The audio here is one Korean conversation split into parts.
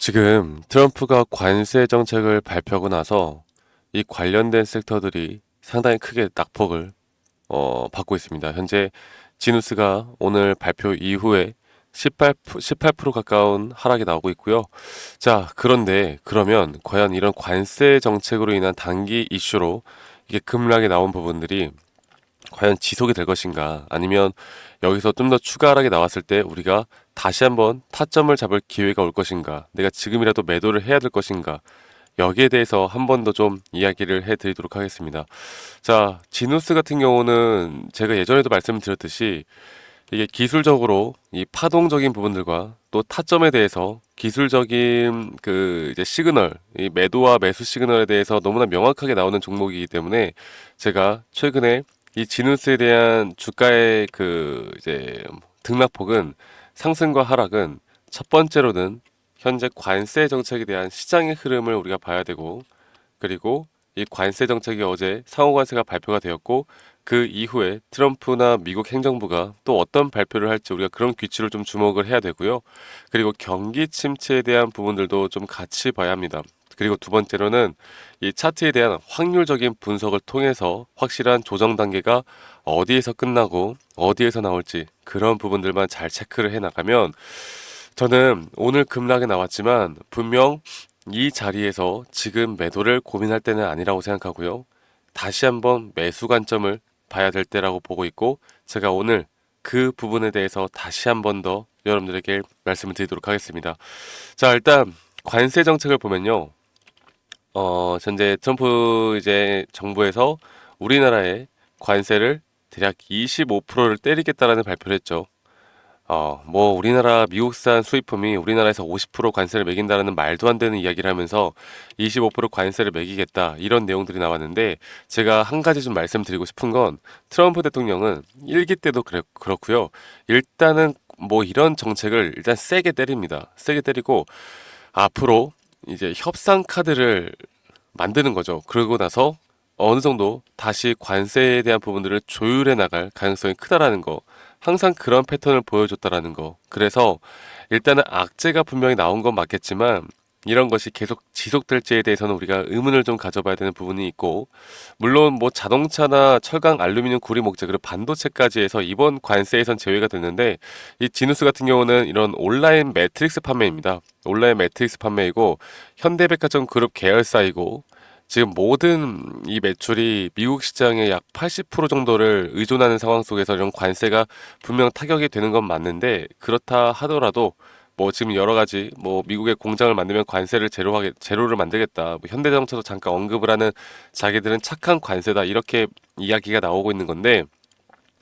지금 트럼프가 관세 정책을 발표하고 나서 이 관련된 섹터들이 상당히 크게 낙폭을 받고 있습니다. 현재 지누스가 오늘 발표 이후에 18% 가까운 하락이 나오고 있고요. 자, 그런데 그러면 과연 이런 관세 정책으로 인한 단기 이슈로 이게 급락이 나온 부분들이 과연 지속이 될 것인가? 아니면 여기서 좀 더 추가 하락이 나왔을 때 우리가 다시 한번 타점을 잡을 기회가 올 것인가? 내가 지금이라도 매도를 해야 될 것인가? 여기에 대해서 한 번 더 좀 이야기를 해드리도록 하겠습니다. 자, 지누스 같은 경우는 제가 예전에도 말씀드렸듯이 이게 기술적으로 이 파동적인 부분들과 또 타점에 대해서 기술적인 그 이제 시그널, 이 매도와 매수 시그널에 대해서 너무나 명확하게 나오는 종목이기 때문에 제가 최근에 이 지누스에 대한 주가의 그 이제 등락폭은 상승과 하락은 첫 번째로는 현재 관세 정책에 대한 시장의 흐름을 우리가 봐야 되고, 그리고 이 관세 정책이 어제 상호관세가 발표가 되었고, 그 이후에 트럼프나 미국 행정부가 또 어떤 발표를 할지 우리가 그런 귀추를 좀 주목을 해야 되고요. 그리고 경기 침체에 대한 부분들도 좀 같이 봐야 합니다. 그리고 두 번째로는 이 차트에 대한 확률적인 분석을 통해서 확실한 조정 단계가 어디에서 끝나고 어디에서 나올지 그런 부분들만 잘 체크를 해 나가면, 저는 오늘 급락에 나왔지만 분명 이 자리에서 지금 매도를 고민할 때는 아니라고 생각하고요. 다시 한번 매수 관점을 봐야 될 때라고 보고 있고, 제가 오늘 그 부분에 대해서 다시 한번 더 여러분들에게 말씀을 드리도록 하겠습니다. 자, 일단 관세 정책을 보면요. 현재 트럼프 이제 정부에서 우리나라의 관세를 대략 25%를 때리겠다라는 발표를 했죠. 뭐 우리나라 미국산 수입품이 우리나라에서 50% 관세를 매긴다라는 말도 안 되는 이야기를 하면서 25% 관세를 매기겠다 이런 내용들이 나왔는데, 제가 한 가지 좀 말씀드리고 싶은 건 트럼프 대통령은 일기 때도 그렇고요. 일단은 뭐 이런 정책을 일단 세게 때립니다. 세게 때리고 앞으로 이제 협상 카드를 만드는 거죠. 그러고 나서 어느 정도 다시 관세에 대한 부분들을 조율해 나갈 가능성이 크다라는 거. 항상 그런 패턴을 보여줬다라는 거. 그래서 일단은 악재가 분명히 나온 건 맞겠지만 이런 것이 계속 지속될지에 대해서는 우리가 의문을 좀 가져봐야 되는 부분이 있고, 물론 뭐 자동차나 철강, 알루미늄, 구리, 목재, 그리고 반도체까지 해서 이번 관세에선 제외가 됐는데, 이 지누스 같은 경우는 이런 온라인 매트릭스 판매입니다. 온라인 매트릭스 판매이고 현대백화점 그룹 계열사이고, 지금 모든 이 매출이 미국 시장의 약 80% 정도를 의존하는 상황 속에서 이런 관세가 분명 타격이 되는 건 맞는데, 그렇다 하더라도 뭐 지금 여러 가지 뭐 미국의 공장을 만들면 관세를 제로를 만들겠다. 뭐 현대자동차도 잠깐 언급을 하는, 자기들은 착한 관세다 이렇게 이야기가 나오고 있는 건데,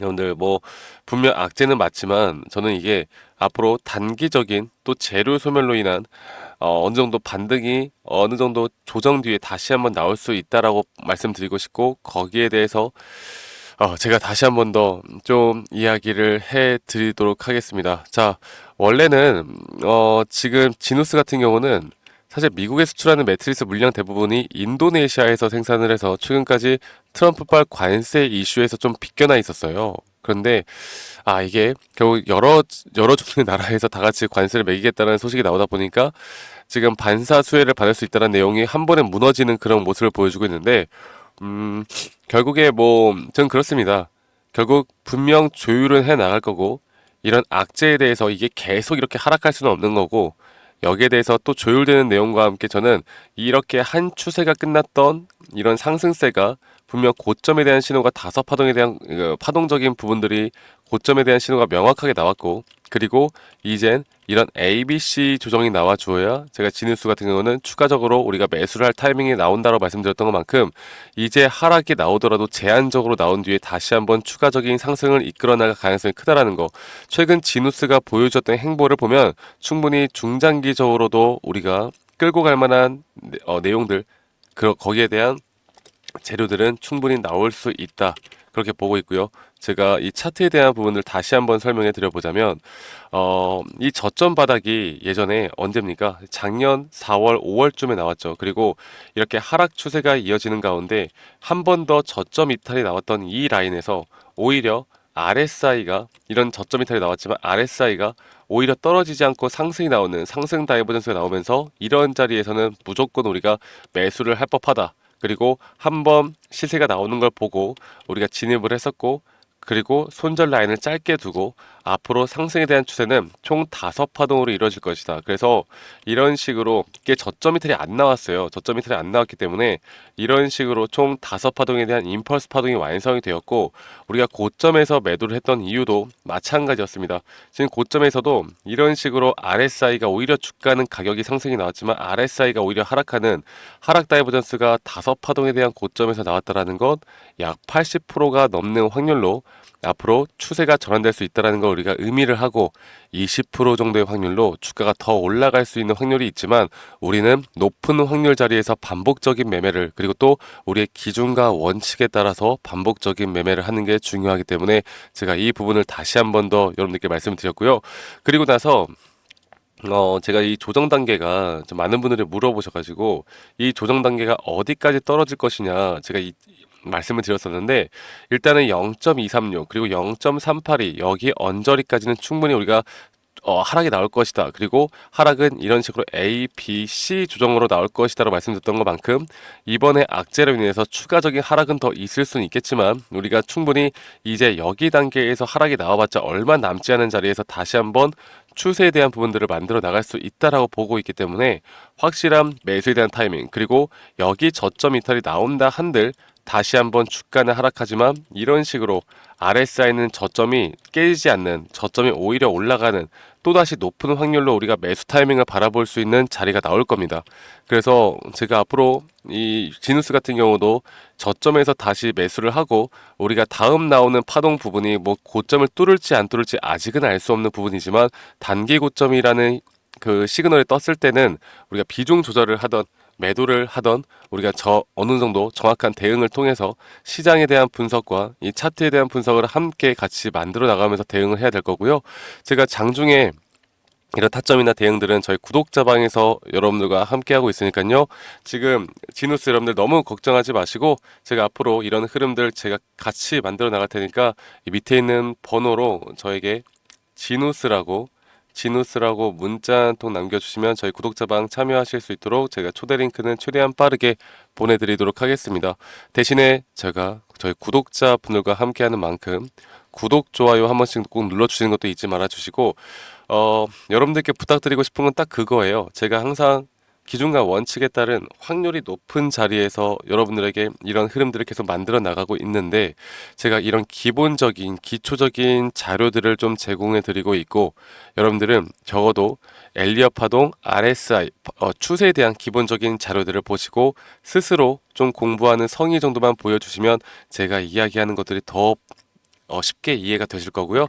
여러분들 뭐 분명 악재는 맞지만 저는 이게 앞으로 단기적인 또 재료 소멸로 인한 어느 정도 반등이 어느 정도 조정 뒤에 다시 한번 나올 수 있다라고 말씀드리고 싶고, 거기에 대해서 제가 다시 한번 더 좀 이야기를 해 드리도록 하겠습니다. 자, 원래는 지금 지누스 같은 경우는 사실 미국에 수출하는 매트리스 물량 대부분이 인도네시아에서 생산을 해서 최근까지 트럼프발 관세 이슈에서 좀 빗겨나 있었어요. 그런데 이게 결국 여러 종류의 나라에서 다 같이 관세를 매기겠다는 소식이 나오다 보니까 지금 반사 수혜를 받을 수 있다는 내용이 한 번에 무너지는 그런 모습을 보여주고 있는데, 결국에 뭐 전 그렇습니다. 결국 분명 조율은 해 나갈 거고, 이런 악재에 대해서 이게 계속 이렇게 하락할 수는 없는 거고, 여기에 대해서 또 조율되는 내용과 함께 저는 이렇게 한 추세가 끝났던 이런 상승세가 분명 고점에 대한 신호가 다섯 파동에 대한 파동적인 부분들이 고점에 대한 신호가 명확하게 나왔고, 그리고 이젠 이런 ABC 조정이 나와 주어야 제가 지니스 같은 경우는 추가적으로 우리가 매수를 할 타이밍이 나온다고 말씀드렸던 것만큼, 이제 하락이 나오더라도 제한적으로 나온 뒤에 다시 한번 추가적인 상승을 이끌어 나갈 가능성이 크다라는 거. 최근 지누스가 보여줬던 행보를 보면 충분히 중장기적으로도 우리가 끌고 갈 만한 내용들, 거기에 대한 재료들은 충분히 나올 수 있다. 그렇게 보고 있고요. 제가 이 차트에 대한 부분을 다시 한번 설명해 드려보자면, 이 저점 바닥이 예전에 언제입니까? 작년 4월, 5월쯤에 나왔죠. 그리고 이렇게 하락 추세가 이어지는 가운데 한 번 더 저점 이탈이 나왔던 이 라인에서 오히려 RSI가 이런 저점 이탈이 나왔지만 RSI가 오히려 떨어지지 않고 상승이 나오는 상승 다이버전스가 나오면서 이런 자리에서는 무조건 우리가 매수를 할 법하다. 그리고 한번 시세가 나오는 걸 보고 우리가 진입을 했었고, 그리고 손절 라인을 짧게 두고 앞으로 상승에 대한 추세는 총 5파동으로 이루어질 것이다. 그래서 이런 식으로 이게 저점 이탈이 안 나왔어요. 저점 이탈이 안 나왔기 때문에 이런 식으로 총 5파동에 대한 임펄스 파동이 완성이 되었고, 우리가 고점에서 매도를 했던 이유도 마찬가지였습니다. 지금 고점에서도 이런 식으로 RSI가 오히려 주가는 가격이 상승이 나왔지만 RSI가 오히려 하락하는 하락 다이버전스가 5파동에 대한 고점에서 나왔다라는 것, 약 80%가 넘는 확률로 앞으로 추세가 전환될 수 있다는 걸 우리가 의미를 하고, 20% 정도의 확률로 주가가 더 올라갈 수 있는 확률이 있지만 우리는 높은 확률 자리에서 반복적인 매매를, 그리고 또 우리의 기준과 원칙에 따라서 반복적인 매매를 하는 게 중요하기 때문에 제가 이 부분을 다시 한 번 더 여러분들께 말씀을 드렸고요. 그리고 나서 제가 이 조정 단계가 좀 많은 분들이 물어보셔가지고 이 조정 단계가 어디까지 떨어질 것이냐 제가 이 말씀을 드렸었는데, 일단은 0.236 그리고 0.382 여기 언저리까지는 충분히 우리가 하락이 나올 것이다. 그리고 하락은 이런 식으로 A, B, C 조정으로 나올 것이다라고 말씀드렸던 것만큼 이번에 악재로 인해서 추가적인 하락은 더 있을 수는 있겠지만 우리가 충분히 이제 여기 단계에서 하락이 나와봤자 얼마 남지 않은 자리에서 다시 한번 추세에 대한 부분들을 만들어 나갈 수 있다라고 보고 있기 때문에 확실한 매수에 대한 타이밍, 그리고 여기 저점 이탈이 나온다 한들 다시 한번 주가는 하락하지만 이런 식으로 RSI는 저점이 깨지지 않는, 저점이 오히려 올라가는, 또다시 높은 확률로 우리가 매수 타이밍을 바라볼 수 있는 자리가 나올 겁니다. 그래서 제가 앞으로 이 지누스 같은 경우도 저점에서 다시 매수를 하고, 우리가 다음 나오는 파동 부분이 뭐 고점을 뚫을지 안 뚫을지 아직은 알 수 없는 부분이지만 단기 고점이라는 그 시그널이 떴을 때는 우리가 비중 조절을 하던, 매도를 하던, 우리가 어느 정도 정확한 대응을 통해서 시장에 대한 분석과 이 차트에 대한 분석을 함께 같이 만들어 나가면서 대응을 해야 될 거고요. 제가 장중에 이런 타점이나 대응들은 저희 구독자방에서 여러분들과 함께 하고 있으니까요. 지금 지누스 여러분들 너무 걱정하지 마시고 제가 앞으로 이런 흐름들 제가 같이 만들어 나갈 테니까 이 밑에 있는 번호로 저에게 지누스라고 문자 한 통 남겨주시면 저희 구독자방 참여하실 수 있도록 제가 초대 링크는 최대한 빠르게 보내드리도록 하겠습니다. 대신에 제가 저희 구독자분들과 함께하는 만큼 구독, 좋아요 한 번씩 꼭 눌러주시는 것도 잊지 말아주시고, 여러분들께 부탁드리고 싶은 건 딱 그거예요. 제가 항상 기준과 원칙에 따른 확률이 높은 자리에서 여러분들에게 이런 흐름들을 계속 만들어 나가고 있는데, 제가 이런 기본적인 기초적인 자료들을 좀 제공해 드리고 있고, 여러분들은 적어도 엘리엇 파동, RSI, 추세에 대한 기본적인 자료들을 보시고 스스로 좀 공부하는 성의 정도만 보여주시면 제가 이야기하는 것들이 더 쉽게 이해가 되실 거고요.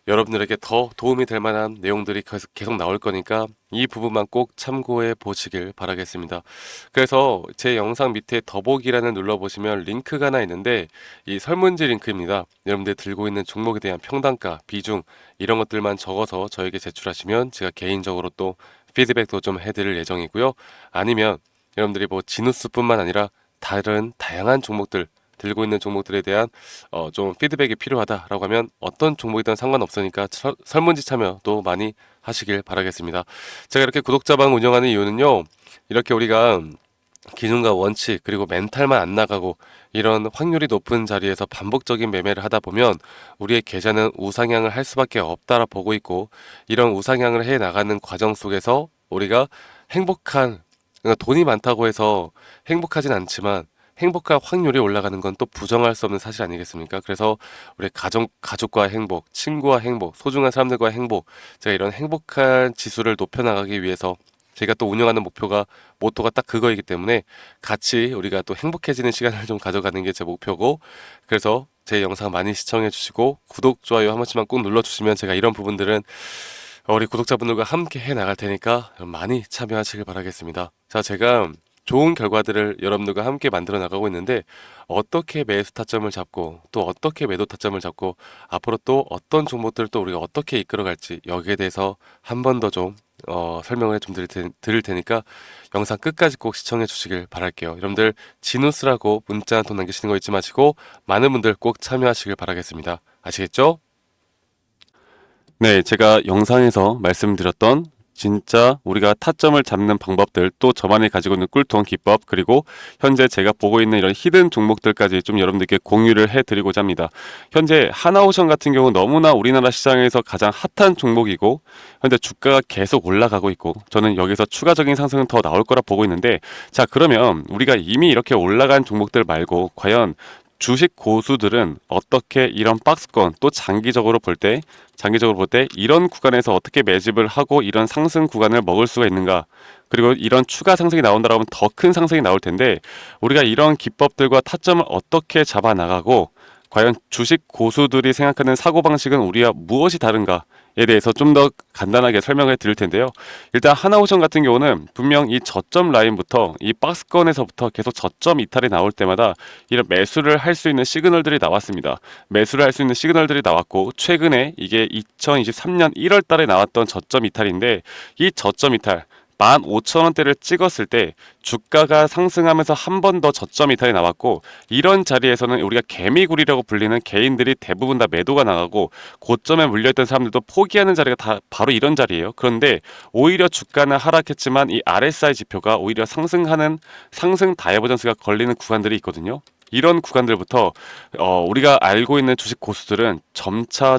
여러분들에게 더 도움이 될 만한 내용들이 계속 나올 거니까 이 부분만 꼭 참고해 보시길 바라겠습니다. 그래서 제 영상 밑에 더보기란을 눌러보시면 링크가 하나 있는데 이 설문지 링크입니다. 여러분들 들고 있는 종목에 대한 평단가, 비중 이런 것들만 적어서 저에게 제출하시면 제가 개인적으로 또 피드백도 좀 해드릴 예정이고요. 아니면 여러분들이 뭐 지누스뿐만 아니라 다른 다양한 종목들, 들고 있는 종목들에 대한 좀 피드백이 필요하다라고 하면 어떤 종목이든 상관없으니까 설문지 참여도 많이 하시길 바라겠습니다. 제가 이렇게 구독자방 운영하는 이유는요, 이렇게 우리가 기준과 원칙 그리고 멘탈만 안 나가고 이런 확률이 높은 자리에서 반복적인 매매를 하다 보면 우리의 계좌는 우상향을 할 수밖에 없다라 보고 있고, 이런 우상향을 해 나가는 과정 속에서 우리가 그러니까 돈이 많다고 해서 행복하진 않지만 행복할 확률이 올라가는 건 또 부정할 수 없는 사실 아니겠습니까? 그래서 우리 가족과 행복, 친구와 행복, 소중한 사람들과의 행복, 제가 이런 행복한 지수를 높여나가기 위해서 제가 또 운영하는 모토가 딱 그거이기 때문에 같이 우리가 또 행복해지는 시간을 좀 가져가는 게 제 목표고, 그래서 제 영상 많이 시청해 주시고 구독, 좋아요 한 번씩만 꼭 눌러주시면 제가 이런 부분들은 우리 구독자분들과 함께 해 나갈 테니까 많이 참여하시길 바라겠습니다. 자, 제가 좋은 결과들을 여러분들과 함께 만들어 나가고 있는데 어떻게 매수 타점을 잡고 또 어떻게 매도 타점을 잡고 앞으로 또 어떤 종목들을 또 우리가 어떻게 이끌어갈지 여기에 대해서 한 번 더 좀 설명을 좀 드릴 테니까 영상 끝까지 꼭 시청해 주시길 바랄게요. 여러분들 지누스라고 문자 한 통 남기시는 거 잊지 마시고 많은 분들 꼭 참여하시길 바라겠습니다. 아시겠죠? 네, 제가 영상에서 말씀드렸던 진짜 우리가 타점을 잡는 방법들, 또 저만이 가지고 있는 꿀통 기법, 그리고 현재 제가 보고 있는 이런 히든 종목들까지 좀 여러분들께 공유를 해드리고자 합니다. 현재 하나오션 같은 경우 너무나 우리나라 시장에서 가장 핫한 종목이고 현재 주가가 계속 올라가고 있고 저는 여기서 추가적인 상승은 더 나올 거라 보고 있는데, 자, 그러면 우리가 이미 이렇게 올라간 종목들 말고 과연 주식 고수들은 어떻게 이런 박스권, 또 장기적으로 볼 때 이런 구간에서 어떻게 매집을 하고 이런 상승 구간을 먹을 수가 있는가? 그리고 이런 추가 상승이 나온다라면 더 큰 상승이 나올 텐데, 우리가 이런 기법들과 타점을 어떻게 잡아 나가고 과연 주식 고수들이 생각하는 사고방식은 우리와 무엇이 다른가에 대해서 좀 더 간단하게 설명을 드릴 텐데요. 일단 하나오션 같은 경우는 분명 이 저점 라인부터 이 박스권에서부터 계속 저점 이탈이 나올 때마다 이런 매수를 할 수 있는 시그널들이 나왔습니다. 매수를 할 수 있는 시그널들이 나왔고, 최근에 이게 2023년 1월 달에 나왔던 저점 이탈인데, 이 저점 이탈 15,000원대를 찍었을 때 주가가 상승하면서 한 번 더 저점 이탈이 나왔고, 이런 자리에서는 우리가 개미굴이라고 불리는 개인들이 대부분 다 매도가 나가고 고점에 물려있던 사람들도 포기하는 자리가 다 바로 이런 자리예요. 그런데 오히려 주가는 하락했지만 이 RSI 지표가 오히려 상승하는 상승 다이버전스가 걸리는 구간들이 있거든요. 이런 구간들부터 우리가 알고 있는 주식 고수들은 점차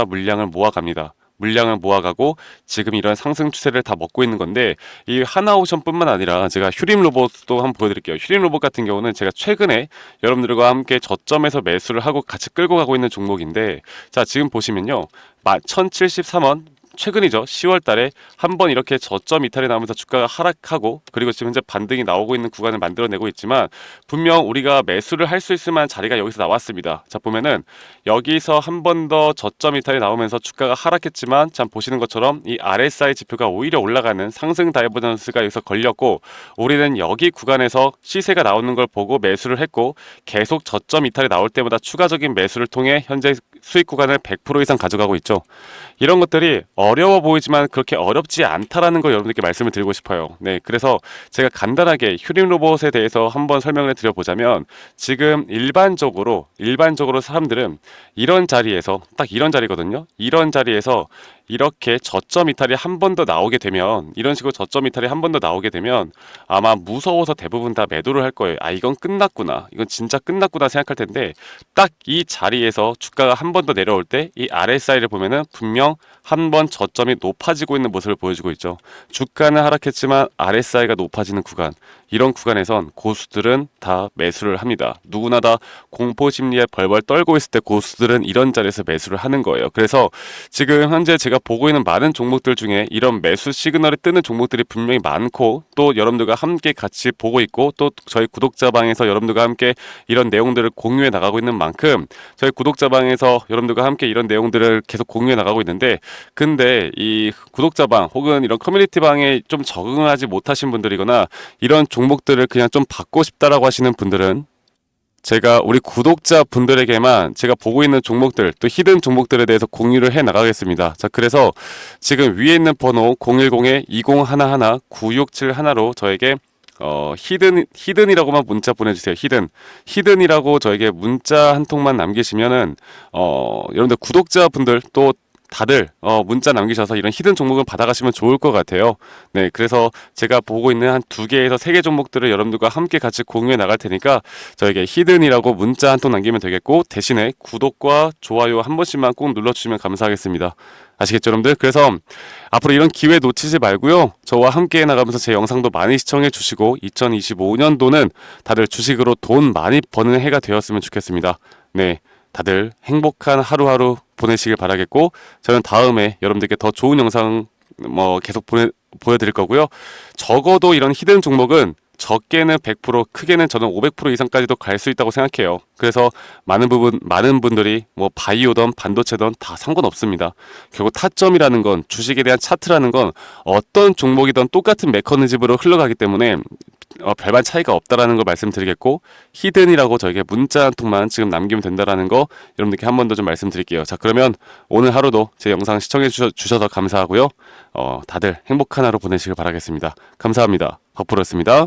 물량을 모아갑니다. 물량을 모아가고 지금 이런 상승 추세를 다 먹고 있는 건데, 이 하나오션뿐만 아니라 제가 휴림 로봇도 한번 보여드릴게요. 휴림 로봇 같은 경우는 제가 최근에 여러분들과 함께 저점에서 매수를 하고 같이 끌고 가고 있는 종목인데, 자, 지금 보시면요, 1073원 최근이죠. 10월 달에 한번 이렇게 저점 이탈이 나오면서 주가가 하락하고, 그리고 지금 현재 반등이 나오고 있는 구간을 만들어내고 있지만, 분명 우리가 매수를 할 수 있을 만한 자리가 여기서 나왔습니다. 자, 보면은 여기서 한 번 더 저점 이탈이 나오면서 주가가 하락했지만, 참 보시는 것처럼 이 RSI 지표가 오히려 올라가는 상승 다이버전스가 여기서 걸렸고, 우리는 여기 구간에서 시세가 나오는 걸 보고 매수를 했고, 계속 저점 이탈이 나올 때마다 추가적인 매수를 통해 현재 수익 구간을 100% 이상 가져가고 있죠. 이런 것들이 어려워 보이지만 그렇게 어렵지 않다라는 걸 여러분들께 말씀을 드리고 싶어요. 네, 그래서 제가 간단하게 휴림 로봇에 대해서 한번 설명을 드려보자면, 지금 일반적으로 사람들은 이런 자리에서, 딱 이런 자리거든요. 이런 자리에서 이렇게 저점 이탈이 한 번 더 나오게 되면, 이런 식으로 저점 이탈이 한 번 더 나오게 되면 아마 무서워서 대부분 다 매도를 할 거예요. 아, 이건 끝났구나, 이건 진짜 끝났구나 생각할 텐데, 딱 이 자리에서 주가가 한 번 더 내려올 때 이 RSI를 보면은 분명 한 번 저점이 높아지고 있는 모습을 보여주고 있죠. 주가는 하락했지만 RSI가 높아지는 구간, 이런 구간에선 고수들은 다 매수를 합니다. 누구나 다 공포 심리에 벌벌 떨고 있을 때 고수들은 이런 자리에서 매수를 하는 거예요. 그래서 지금 현재 제가 보고 있는 많은 종목들 중에 이런 매수 시그널이 뜨는 종목들이 분명히 많고, 또 여러분들과 함께 같이 보고 있고, 또 저희 구독자방에서 여러분들과 함께 이런 내용들을 공유해 나가고 있는 만큼, 저희 구독자방에서 여러분들과 함께 이런 내용들을 계속 공유해 나가고 있는데, 근데 이 구독자방 혹은 이런 커뮤니티방에 좀 적응하지 못하신 분들이거나 이런 종목들을 그냥 좀 받고 싶다라고 하시는 분들은, 제가 우리 구독자 분들에게만 제가 보고 있는 종목들, 또 히든 종목들에 대해서 공유를 해 나가겠습니다. 자, 그래서 지금 위에 있는 번호 010-2011-9671로 저에게 히든이라고만 문자 보내주세요. 히든이라고 저에게 문자 한 통만 남기시면은 여러분들 구독자분들 또 다들 문자 남기셔서 이런 히든 종목을 받아가시면 좋을 것 같아요. 네, 그래서 제가 보고 있는 한 2개에서 3개 종목들을 여러분들과 함께 같이 공유해 나갈 테니까 저에게 히든이라고 문자 한 통 남기면 되겠고, 대신에 구독과 좋아요 한 번씩만 꼭 눌러주시면 감사하겠습니다. 아시겠죠, 여러분들? 그래서 앞으로 이런 기회 놓치지 말고요, 저와 함께 나가면서 제 영상도 많이 시청해 주시고 2025년도는 다들 주식으로 돈 많이 버는 해가 되었으면 좋겠습니다. 네, 다들 행복한 하루하루 보내시길 바라겠고, 저는 다음에 여러분들께 더 좋은 영상 계속 보여드릴 거고요. 적어도 이런 히든 종목은 적게는 100%, 크게는 저는 500% 이상까지도 갈 수 있다고 생각해요. 그래서 많은 분들이 바이오든 반도체든 다 상관없습니다. 결국 타점이라는 건, 주식에 대한 차트라는 건 어떤 종목이든 똑같은 메커니즘으로 흘러가기 때문에 별반 차이가 없다라는 걸 말씀드리겠고, 히든이라고 저에게 문자 한 통만 지금 남기면 된다라는 거 여러분들께 한 번 더 좀 말씀드릴게요. 자, 그러면 오늘 하루도 제 영상 시청해 주셔서 감사하고요. 다들 행복한 하루 보내시길 바라겠습니다. 감사합니다. 박프로였습니다.